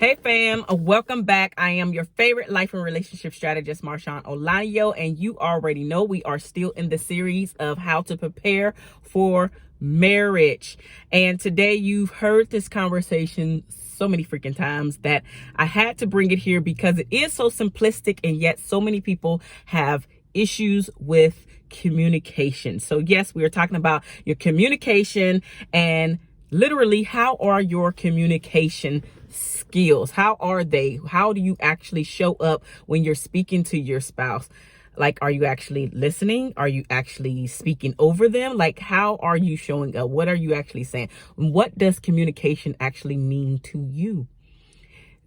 Hey fam, welcome back. I am your favorite life and relationship strategist, MarshaunO, and you already know we are still in the series of how to prepare for marriage. And today you've heard this conversation so many freaking times that I had to bring it here because it is so simplistic, and yet so many people have issues with communication. So yes, we are talking about your communication and literally, how are your communication skills? How are they? How do you actually show up when you're speaking to your spouse? Like, are you actually listening? Are you actually speaking over them? Like, how are you showing up? What are you actually saying? What does communication actually mean to you?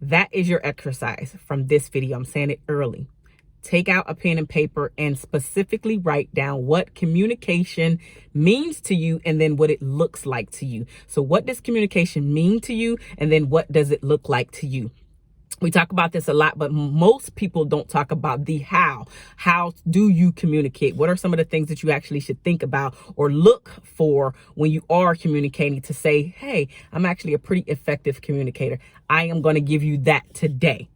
That is your exercise from this video. I'm saying it early. Take out a pen and paper and specifically write down what communication means to you and then what it looks like to you. So what does communication mean to you? And then what does it look like to you? We talk about this a lot, but most people don't talk about the how. How do you communicate? What are some of the things that you actually should think about or look for when you are communicating to say, hey, I'm actually a pretty effective communicator. I am going to give you that today.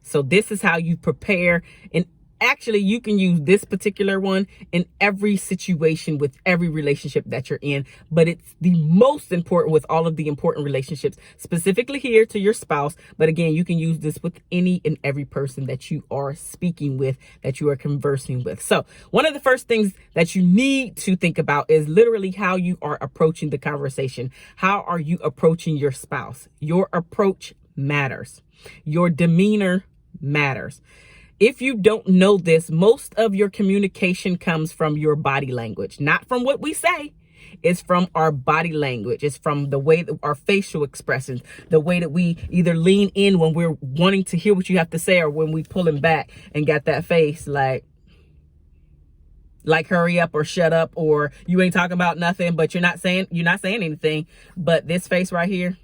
So this is how you prepare. And actually, you can use this particular one in every situation with every relationship that you're in. But it's the most important with all of the important relationships, specifically here to your spouse. But again, you can use this with any and every person that you are speaking with, that you are conversing with. So one of the first things that you need to think about is literally how you are approaching the conversation. How are you approaching your spouse? Your approach matters. Your demeanor matters. If you don't know this, most of your communication comes from your body language, not from what we say. It's from our body language. It's from the way that our facial expressions, the way that we either lean in when we're wanting to hear what you have to say, or when we pulling back and got that face like hurry up or shut up, or you ain't talking about nothing, but you're not saying anything. But this face right here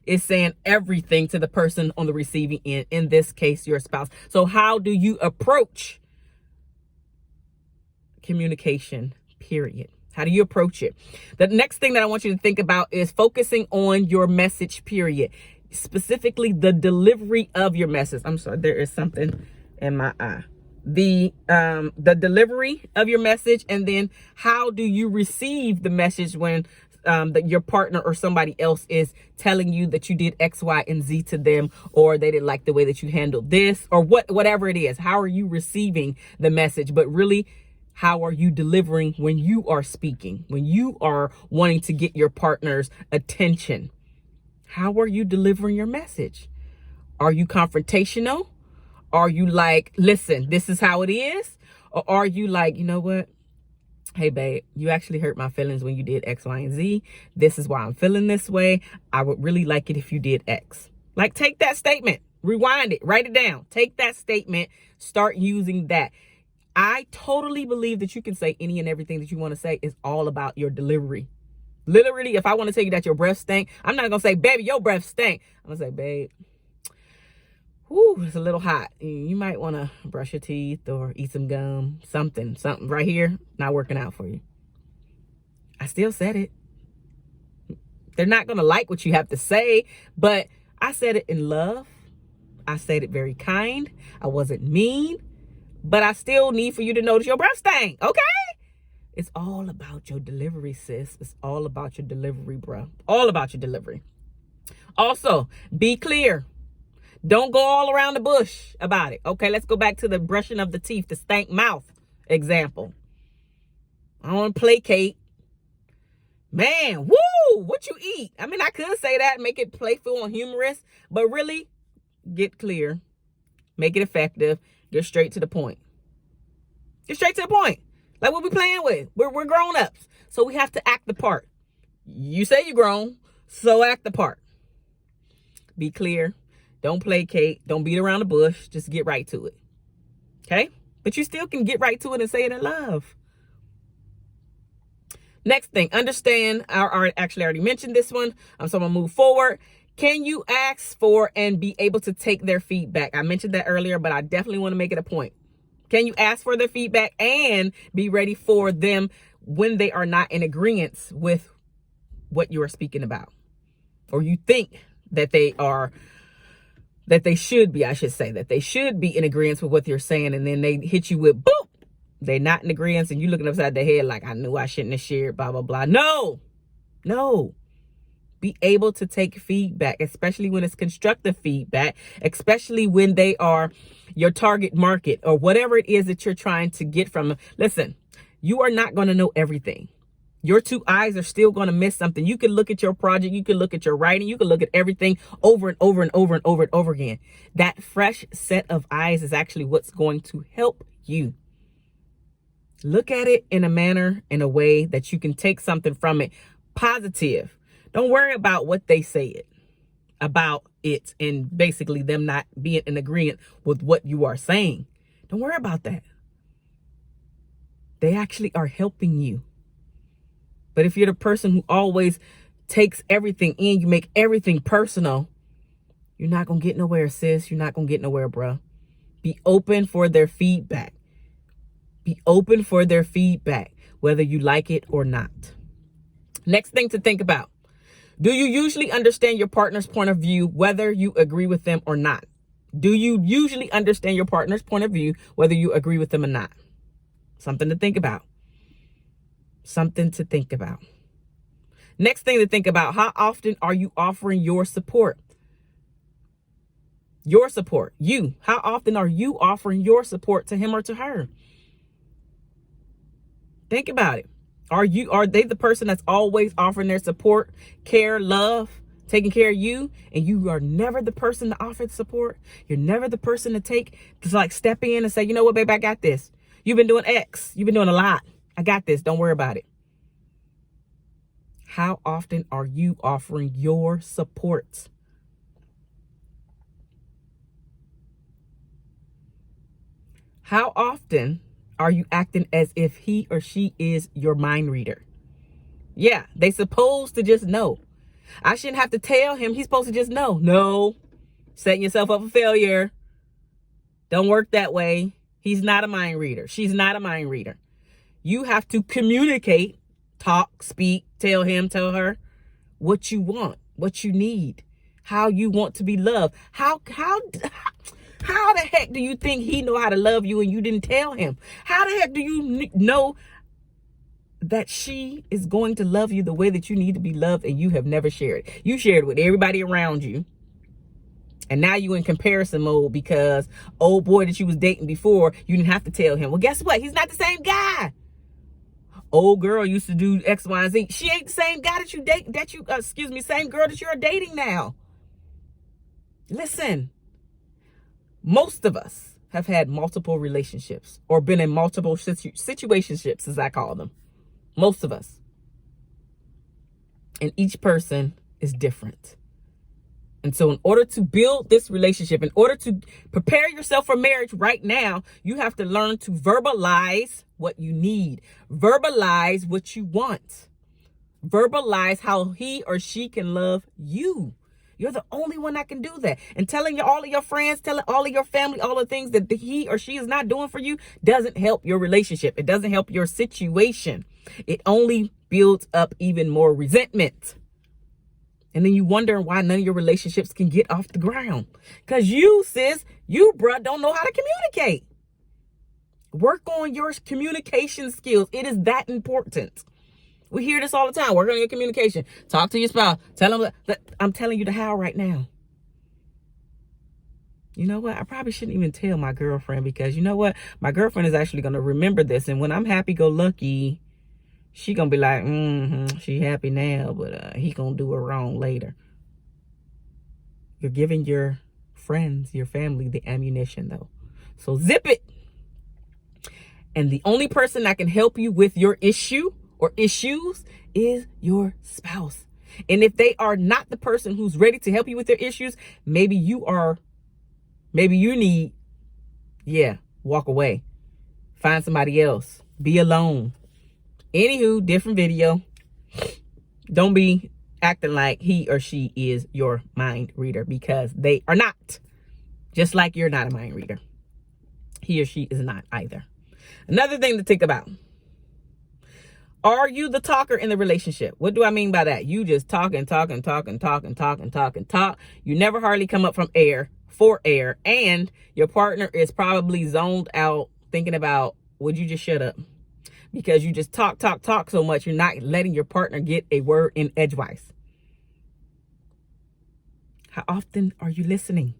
is saying everything to the person on the receiving end, in this case, your spouse. So how do you approach communication, period? How do you approach it? The next thing that I want you to think about is focusing on your message, period. Specifically, the delivery of your message. I'm sorry, there is something in my eye. The delivery of your message, and then how do you receive the message when that your partner or somebody else is telling you that you did X, Y, and Z to them, or they didn't like the way that you handled this, or whatever it is. How are you receiving the message? But really, how are you delivering when you are speaking, when you are wanting to get your partner's attention? How are you delivering your message? Are you confrontational? Are you like, listen, this is how it is? Or are you like, you know what? Hey, babe, you actually hurt my feelings when you did X, Y, and Z. This is why I'm feeling this way. I would really like it if you did X. Like, take that statement, rewind it, write it down. Take that statement, start using that. I totally believe that you can say any and everything that you want to say. Is all about your delivery. Literally, if I want to tell you that your breath stink, I'm not going to say, baby, your breath stink. I'm going to say, babe, it's a little hot. You might want to brush your teeth or eat some gum, something right here, not working out for you. I still said it. They're not going to like what you have to say, but I said it in love. I said it very kind. I wasn't mean, but I still need for you to notice your breath stank, okay? It's all about your delivery, sis. It's all about your delivery, bro. All about your delivery. Also, be clear. Don't go all around the bush about it. Okay, let's go back to the brushing of the teeth, the stank mouth example. I don't want to placate. Man, woo, what you eat? I mean, I could say that, make it playful and humorous, but really get clear, make it effective, get straight to the point. Get straight to the point. Like what we playing with. We're grown-ups, so we have to act the part. You say you're grown, so act the part. Be clear. Don't placate. Don't beat around the bush. Just get right to it. Okay? But you still can get right to it and say it in love. Next thing, understand. I actually already mentioned this one. So I'm going to move forward. Can you ask for and be able to take their feedback? I mentioned that earlier, but I definitely want to make it a point. Can you ask for their feedback and be ready for them when they are not in agreement with what you are speaking about, or you think that they should be, I should say, that they should be in agreement with what you're saying, and then they hit you with boop, they're not in agreement, and you looking upside their head like, I knew I shouldn't have shared, blah, blah, blah. No. Be able to take feedback, especially when it's constructive feedback, especially when they are your target market or whatever it is that you're trying to get from them. Listen, you are not going to know everything. Your two eyes are still going to miss something. You can look at your project. You can look at your writing. You can look at everything over and over and over and over and over again. That fresh set of eyes is actually what's going to help you. Look at it in a way that you can take something from it positive. Don't worry about what they said about it and basically them not being in agreement with what you are saying. Don't worry about that. They actually are helping you. But if you're the person who always takes everything in, you make everything personal, you're not going to get nowhere, sis. You're not going to get nowhere, bro. Be open for their feedback. Be open for their feedback, whether you like it or not. Next thing to think about. Do you usually understand your partner's point of view, whether you agree with them or not? Do you usually understand your partner's point of view, whether you agree with them or not? Something to think about. Something to think about. Next thing to think about, how often are you offering your support? Your support. You. How often are you offering your support to him or to her? Think about it. Are they the person that's always offering their support, care, love, taking care of you, and you are never the person to offer the support? You're never the person to like step in and say, you know what, babe, I got this. You've been doing X. You've been doing a lot. I got this. Don't worry about it. How often are you offering your support? How often are you acting as if he or she is your mind reader? Yeah, they supposed to just know. I shouldn't have to tell him. He's supposed to just know. No, setting yourself up for failure. Don't work that way. He's not a mind reader. She's not a mind reader. You have to communicate, talk, speak, tell him, tell her what you want, what you need, how you want to be loved. How the heck do you think he know how to love you and you didn't tell him? How the heck do you know that she is going to love you the way that you need to be loved and you have never shared it? You shared it with everybody around you. And now you in comparison mode because old boy that you was dating before, you didn't have to tell him. Well, guess what? He's not the same guy. Old girl used to do X, Y, and Z. She ain't the same guy that you date, same girl that you're dating now. Listen. Most of us have had multiple relationships or been in multiple situationships, as I call them. Most of us. And each person is different. And so in order to build this relationship, in order to prepare yourself for marriage right now, you have to learn to verbalize what you need. Verbalize what you want. Verbalize how he or she can love you. You're the only one that can do that. And telling all of your friends, telling all of your family, all the things that he or she is not doing for you doesn't help your relationship. It doesn't help your situation. It only builds up even more resentment. And then you wonder why none of your relationships can get off the ground. Because you, sis, bruh, don't know how to communicate. Work on your communication skills. It is that important. We hear this all the time. Work on your communication. Talk to your spouse. Tell them that I'm telling you the how right now. You know what? I probably shouldn't even tell my girlfriend because you know what? My girlfriend is actually going to remember this. And when I'm happy-go-lucky, she going to be like, she happy now, but he going to do her wrong later. You're giving your friends, your family, the ammunition, though. So zip it. And the only person that can help you with your issue or issues is your spouse. And if they are not the person who's ready to help you with your issues, maybe you need, walk away. Find somebody else. Be alone. Anywho, different video. Don't be acting like he or she is your mind reader because they are not. Just like you're not a mind reader. He or she is not either. Another thing to think about. Are you the talker in the relationship? What do I mean by that? You just talk and talk and talk and talk and talk and talk and talk. You never hardly come up for air. And your partner is probably zoned out thinking about, would you just shut up? Because you just talk so much, you're not letting your partner get a word in edgewise. How often are you listening?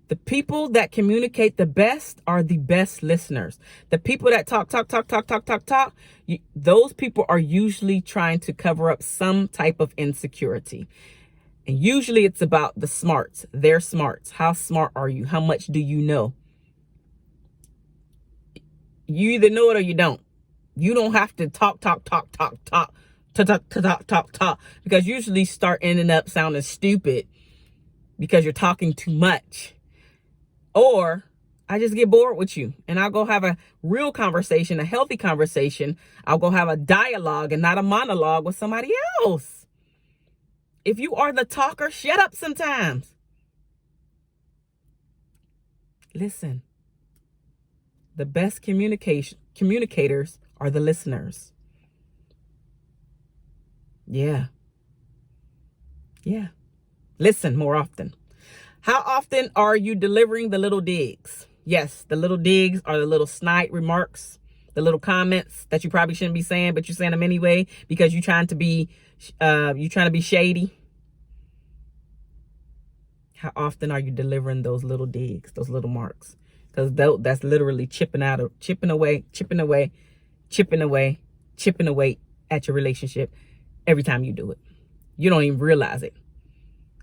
The people that communicate the best are the best listeners. The people that talk, those people are usually trying to cover up some type of insecurity. And usually it's about the smarts, their smarts. How smart are you? How much do you know? You either know it or you don't. You don't have to talk, because usually start ending up sounding stupid because you're talking too much. Or I just get bored with you and I'll go have a real conversation, a healthy conversation. I'll go have a dialogue and not a monologue with somebody else. If you are the talker, shut up sometimes. Listen, the best communicators are the listeners. Yeah. Listen more often. How often are you delivering the little digs? Yes, the little digs are the little snide remarks, the little comments that you probably shouldn't be saying, but you're saying them anyway because you're trying to be shady. How often are you delivering those little digs, those little marks? Because that's literally chipping away at your relationship every time you do it. You don't even realize it.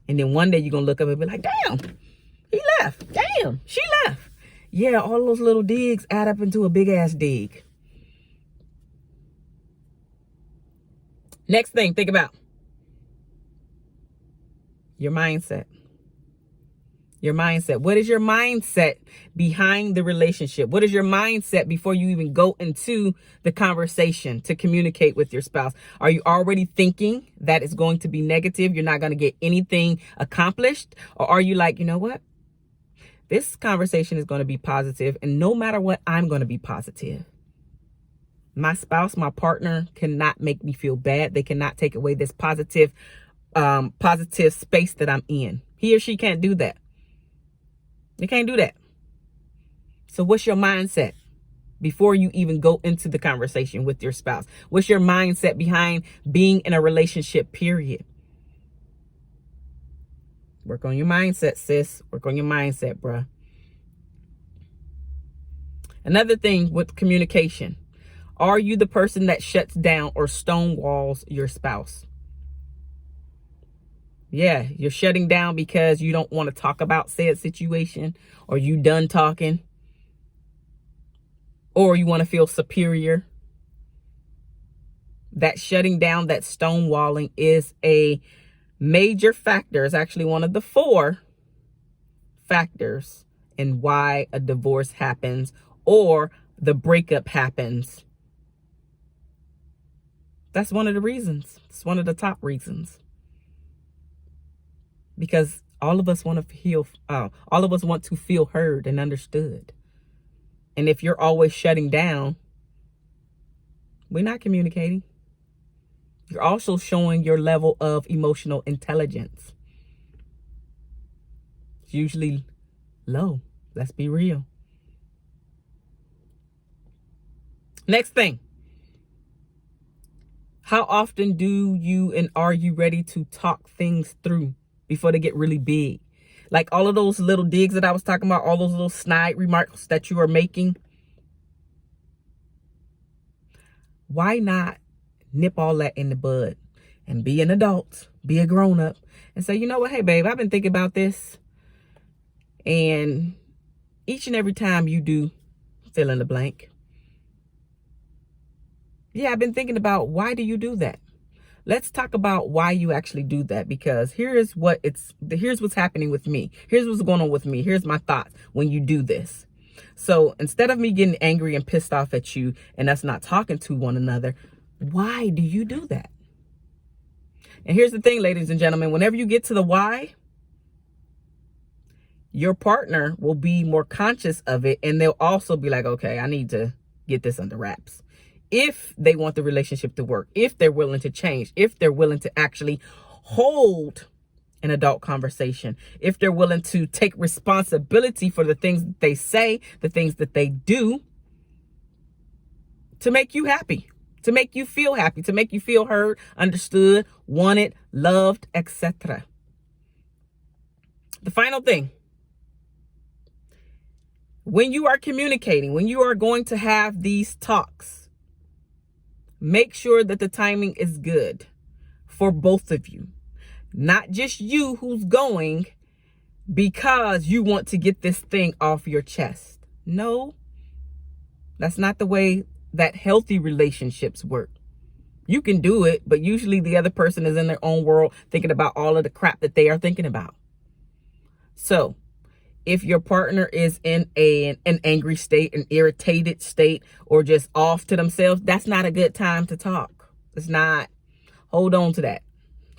And then one day you're going to look up and be like, damn, he left. Damn, she left. Yeah, all those little digs add up into a big ass dig. Next thing, think about your mindset. Your mindset. What is your mindset behind the relationship? What is your mindset before you even go into the conversation to communicate with your spouse? Are you already thinking that it's going to be negative? You're not going to get anything accomplished? Or are you like, you know what? This conversation is going to be positive, and no matter what, I'm going to be positive. My spouse, my partner cannot make me feel bad. They cannot take away this positive space that I'm in. He or she can't do that. They can't do that. So what's your mindset before you even go into the conversation with your spouse? What's your mindset behind being in a relationship, period? Work on your mindset, sis. Work on your mindset, bruh. Another thing with communication. Are you the person that shuts down or stonewalls your spouse? Yeah, you're shutting down because you don't want to talk about said situation, or you done talking, or you want to feel superior. That shutting down, that stonewalling is a major factor. It's actually one of the 4 factors in why a divorce happens or the breakup happens. That's one of the reasons. It's one of the top reasons. Because all of us want to feel heard and understood. And if you're always shutting down, we're not communicating. You're also showing your level of emotional intelligence. It's usually low. Let's be real. Next thing. How often do you and are you ready to talk things through before they get really big? Like all of those little digs that I was talking about, all those little snide remarks that you are making. Why not nip all that in the bud and be an adult, be a grown up and say, you know what? Hey, babe, I've been thinking about this. And each and every time you do fill in the blank. Yeah, I've been thinking about, why do you do that? Let's talk about why you actually do that, because here's what's happening with me. Here's what's going on with me. Here's my thoughts when you do this. So instead of me getting angry and pissed off at you and us not talking to one another, why do you do that? And here's the thing, ladies and gentlemen, whenever you get to the why, your partner will be more conscious of it, and they'll also be like, okay, I need to get this under wraps. if they want the relationship to work, if they're willing to change, if they're willing to actually hold an adult conversation, if they're willing to take responsibility for the things that they say, the things that they do, to make you happy, to make you feel happy, to make you feel heard, understood, wanted, loved, etc. The final thing, when you are communicating, when you are going to have these talks, make sure that the timing is good for both of you. Not just you who's going because you want to get this thing off your chest. No, that's not the way that healthy relationships work. You can do it, but usually the other person is in their own world thinking about all of the crap that they are thinking about. So if your partner is in an angry state, an irritated state, or just off to themselves, that's not a good time to talk. It's not. Hold on to that.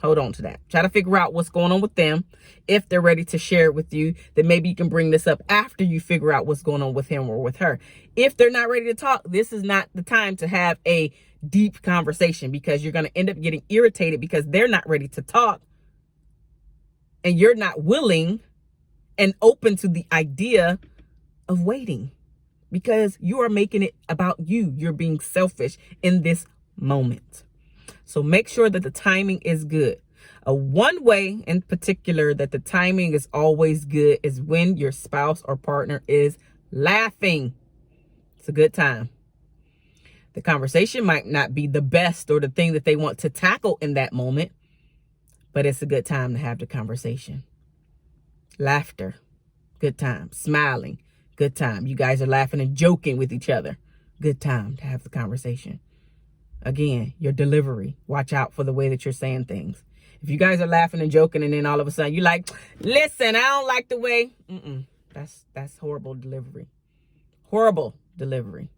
Hold on to that. Try to figure out what's going on with them. If they're ready to share it with you, then maybe you can bring this up after you figure out what's going on with him or with her. If they're not ready to talk, this is not the time to have a deep conversation, because you're going to end up getting irritated because they're not ready to talk and you're not willing and open to the idea of waiting, because you are making it about you. You're being selfish in this moment. So make sure that the timing is good. One way in particular that the timing is always good is when your spouse or partner is laughing. It's a good time. The conversation might not be the best or the thing that they want to tackle in that moment, but it's a good time to have the conversation. Laughter, good time. Smiling, good time. You guys are laughing and joking with each other. Good time to have the conversation. Again, your delivery. Watch out for the way that you're saying things. If you guys are laughing and joking and then all of a sudden you're like, listen, I don't like the way. That's horrible delivery. Horrible delivery.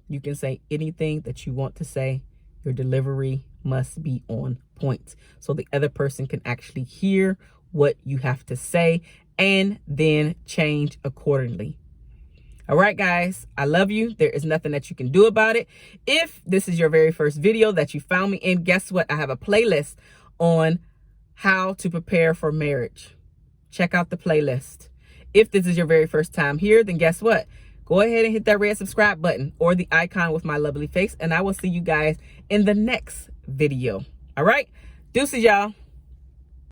You can say anything that you want to say. Your delivery must be on point so the other person can actually hear what you have to say and then change accordingly. All right, guys, I love you. There is nothing that you can do about it. If this is your very first video that you found me in, guess what? I have a playlist on how to prepare for marriage. Check out the playlist. If this is your very first time here, then guess what? Go ahead and hit that red subscribe button or the icon with my lovely face, and I will see you guys in the next video. All right, deuces, y'all.